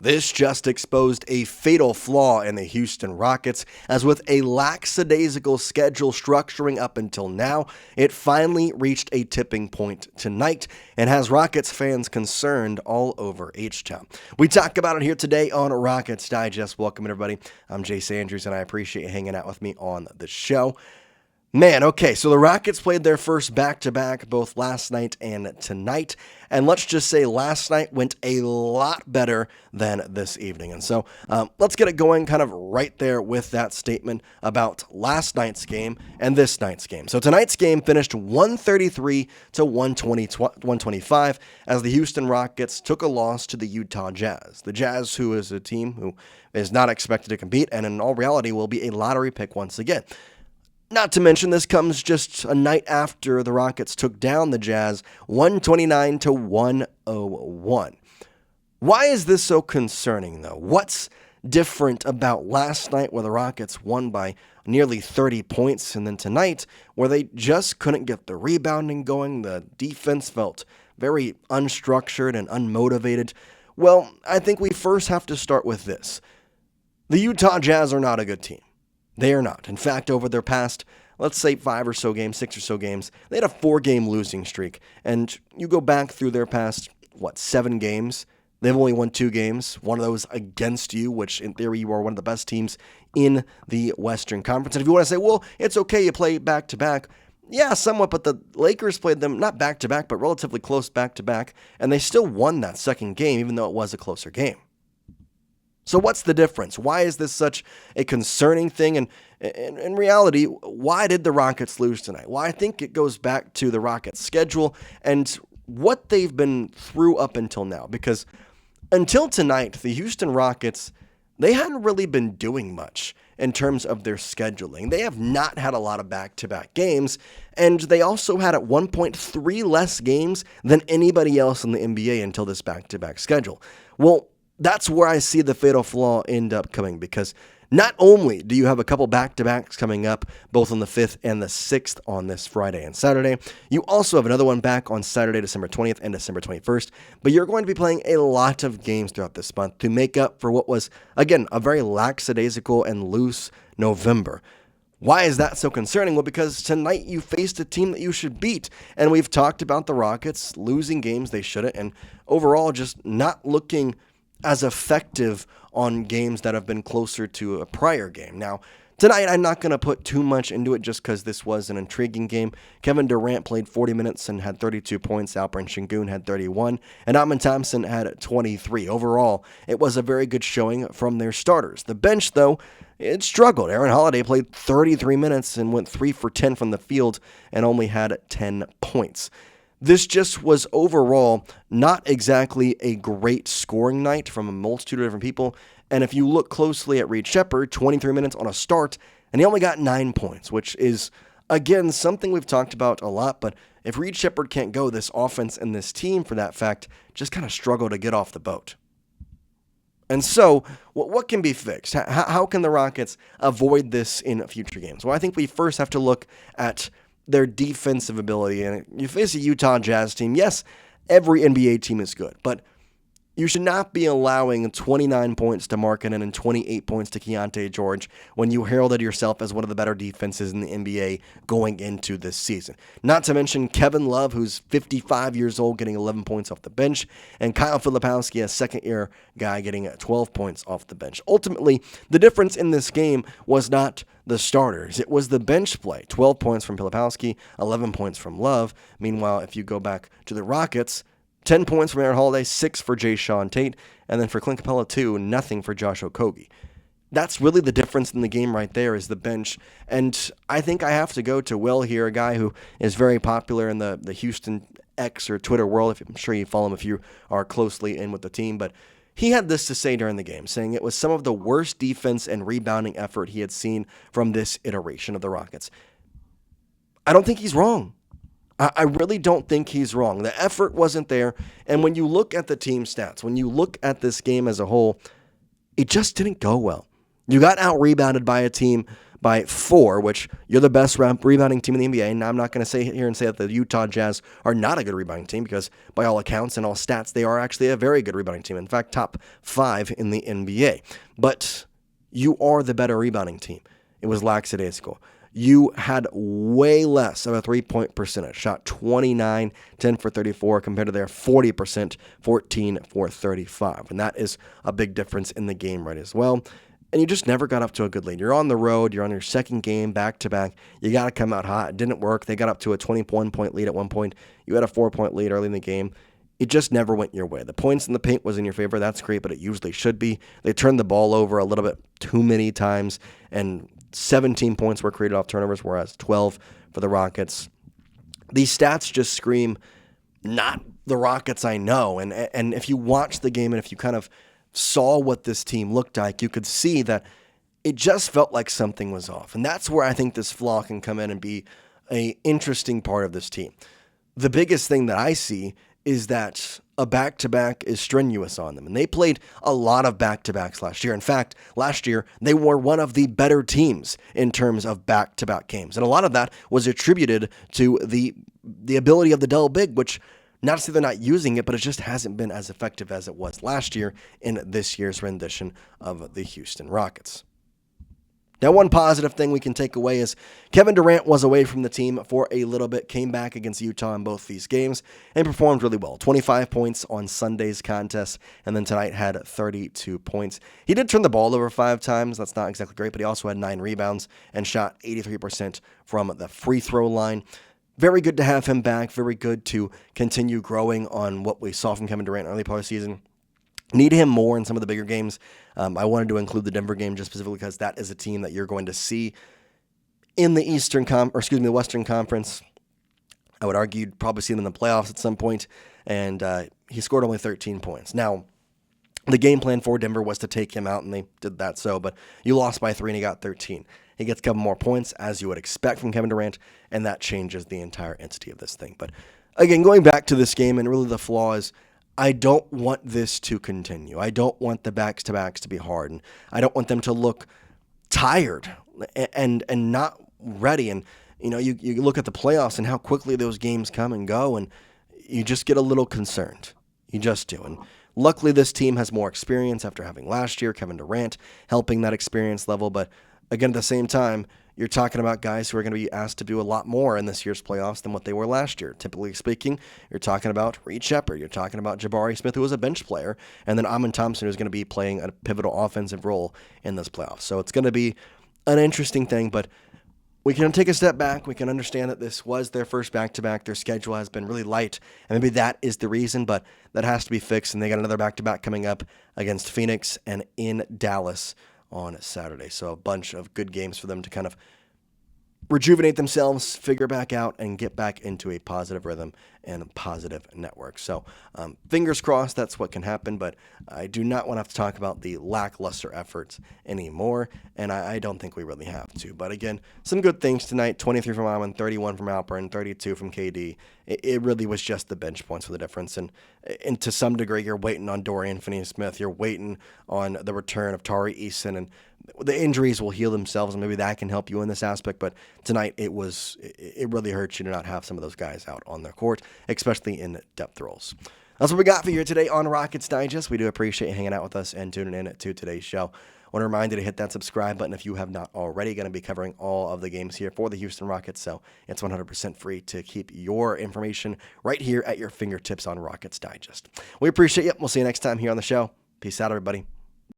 This just exposed a fatal flaw in the Houston Rockets, as with a lackadaisical schedule structuring up until now, it finally reached a tipping point tonight and has Rockets fans concerned all over H-Town. We talk about it here today on Rockets Digest. Welcome, everybody. I'm Jace Andrews, and I appreciate you hanging out with me on the show. Man, okay, so the Rockets played their first back-to-back both last night and tonight, and let's just say last night went a lot better than this evening. And so let's get it going kind of right there with that statement about last night's game and this night's game. So tonight's game finished 133 to 125 as the Houston Rockets took a loss to the Utah Jazz. The Jazz, who is a team who is not expected to compete and in all reality will be a lottery pick once again. Not to mention, this comes just a night after the Rockets took down the Jazz 129 to 101. Why is this so concerning, though? What's different about last night where the Rockets won by nearly 30 points and then tonight where they just couldn't get the rebounding going? The defense felt very unstructured and unmotivated. Well, I think we first have to start with this. The Utah Jazz are not a good team. They are not. In fact, over their past, let's say 5 or so games, 6 or so games, they had a 4-game losing streak. And you go back through their past, 7 games, they've only won 2 games, one of those against you, which in theory you are one of the best teams in the Western Conference. And if you want to say, well, it's okay, you play back-to-back, yeah, somewhat, but the Lakers played them not back-to-back, but relatively close back-to-back, and they still won that second game, even though it was a closer game. So what's the difference? Why is this such a concerning thing? And in reality, why did the Rockets lose tonight? Well, I think it goes back to the Rockets' schedule and what they've been through up until now. Because until tonight, the Houston Rockets, they hadn't really been doing much in terms of their scheduling. They have not had a lot of back-to-back games, and they also had at one point 3 less games than anybody else in the NBA until this back-to-back schedule. Well, that's where I see the fatal flaw end up coming, because not only do you have a couple back-to-backs coming up, both on the 5th and the 6th on this Friday and Saturday, you also have another one back on Saturday, December 20th and December 21st, but you're going to be playing a lot of games throughout this month to make up for what was, again, a very lackadaisical and loose November. Why is that so concerning? Well, because tonight you faced a team that you should beat, and we've talked about the Rockets losing games they shouldn't, and overall just not looking as effective on games that have been closer to a prior game. Now, tonight I'm not going to put too much into it just because this was an intriguing game. Kevin Durant played 40 minutes and had 32 points. Alperen Şengün had 31, and Amen Thompson had 23. Overall, it was a very good showing from their starters. The bench, though, it struggled. Aaron Holiday played 33 minutes and went 3 for 10 from the field and only had 10 points. This just was overall not exactly a great scoring night from a multitude of different people. And if you look closely at Reed Sheppard, 23 minutes on a start, and he only got 9 points, which is, again, something we've talked about a lot. But if Reed Sheppard can't go, this offense and this team, for that fact, just kind of struggle to get off the boat. And so, what can be fixed? How can the Rockets avoid this in future games? Well, I think we first have to look at their defensive ability. And you face a Utah Jazz team. Yes, every NBA team is good, but you should not be allowing 29 points to Markkanen and 28 points to Keontae George when you heralded yourself as one of the better defenses in the NBA going into this season. Not to mention Kevin Love, who's 55 years old, getting 11 points off the bench, and Kyle Filipowski, a second-year guy, getting 12 points off the bench. Ultimately, the difference in this game was not the starters. It was the bench play. 12 points from Filipowski, 11 points from Love. Meanwhile, if you go back to the Rockets, 10 points from Aaron Holiday, 6 for Jason Tate, and then for Clint Capella, 2, nothing for Josh Okogie. That's really the difference in the game right there, is the bench. And I think I have to go to Will here, a guy who is very popular in the Houston X or Twitter world. I'm sure you follow him if you are closely in with the team. But he had this to say during the game, saying it was some of the worst defense and rebounding effort he had seen from this iteration of the Rockets. I don't think he's wrong. I really don't think he's wrong. The effort wasn't there, and when you look at the team stats, when you look at this game as a whole, it just didn't go well. You got out-rebounded by a team by 4, which you're the best rebounding team in the NBA. Now, I'm not going to say here and say that the Utah Jazz are not a good rebounding team, because by all accounts and all stats, they are actually a very good rebounding team. In fact, top 5 in the NBA. But you are the better rebounding team. It was lackadaisical. You had way less of a three-point percentage. Shot 29, 10 for 34, compared to their 40%, 14 for 35. And that is a big difference in the game right as well. And you just never got up to a good lead. You're on the road. You're on your second game back-to-back. You got to come out hot. It didn't work. They got up to a 21-point lead at one point. You had a 4-point lead early in the game. It just never went your way. The points in the paint was in your favor. That's great, but it usually should be. They turned the ball over a little bit too many times, and 17 points were created off turnovers, whereas 12 for the Rockets. These stats just scream not the Rockets I know. And if you watch the game and if you kind of saw what this team looked like, you could see that it just felt like something was off. And that's where I think this flaw can come in and be an interesting part of this team. The biggest thing that I see is that a back-to-back is strenuous on them. And they played a lot of back-to-backs last year. In fact, last year, they were one of the better teams in terms of back-to-back games. And a lot of that was attributed to the ability of the double big, which, not to say they're not using it, but it just hasn't been as effective as it was last year in this year's rendition of the Houston Rockets. Now, one positive thing we can take away is Kevin Durant was away from the team for a little bit, came back against Utah in both these games, and performed really well. 25 points on Sunday's contest, and then tonight had 32 points. He did turn the ball over 5 times. That's not exactly great, but he also had 9 rebounds and shot 83% from the free throw line. Very good to have him back. Very good to continue growing on what we saw from Kevin Durant early part of the season. Need him more in some of the bigger games. I wanted to include the Denver game just specifically because that is a team that you're going to see in the the Western Conference. I would argue you'd probably see them in the playoffs at some point, and he scored only 13 points. Now, the game plan for Denver was to take him out, and they did that so, but you lost by 3 and he got 13. He gets a couple more points, as you would expect from Kevin Durant, and that changes the entire entity of this thing. But again, going back to this game, and really the flaw is, I don't want this to continue. I don't want the backs-to-backs to be hard, and I don't want them to look tired and not ready. And you look at the playoffs and how quickly those games come and go, and you just get a little concerned. You just do. And luckily, this team has more experience after having last year, Kevin Durant helping that experience level. But again, at the same time, you're talking about guys who are going to be asked to do a lot more in this year's playoffs than what they were last year. Typically speaking, you're talking about Reed Shepard. You're talking about Jabari Smith, who was a bench player, and then Amen Thompson, who's going to be playing a pivotal offensive role in this playoffs. So it's going to be an interesting thing, but we can take a step back. We can understand that this was their first back-to-back. Their schedule has been really light, and maybe that is the reason, but that has to be fixed, and they got another back-to-back coming up against Phoenix and in Dallas on Saturday. So a bunch of good games for them to kind of rejuvenate themselves, figure back out, and get back into a positive rhythm and a positive network. So fingers crossed that's what can happen, but I do not want to have to talk about the lackluster efforts anymore, and I don't think we really have to. But again, some good things tonight. 23 from Amen, 31 from Alperen, 32 from KD. It really was just the bench points for the difference, and to some degree, you're waiting on Dorian Finney-Smith. You're waiting on the return of Tari Eason, and the injuries will heal themselves, and maybe that can help you in this aspect. But tonight, it really hurts you to not have some of those guys out on the court, especially in depth roles. That's what we got for you today on Rockets Digest. We do appreciate you hanging out with us and tuning in to today's show. I want to remind you to hit that subscribe button if you have not already. Going to be covering all of the games here for the Houston Rockets, so it's 100% free to keep your information right here at your fingertips on Rockets Digest. We appreciate you. We'll see you next time here on the show. Peace out, everybody.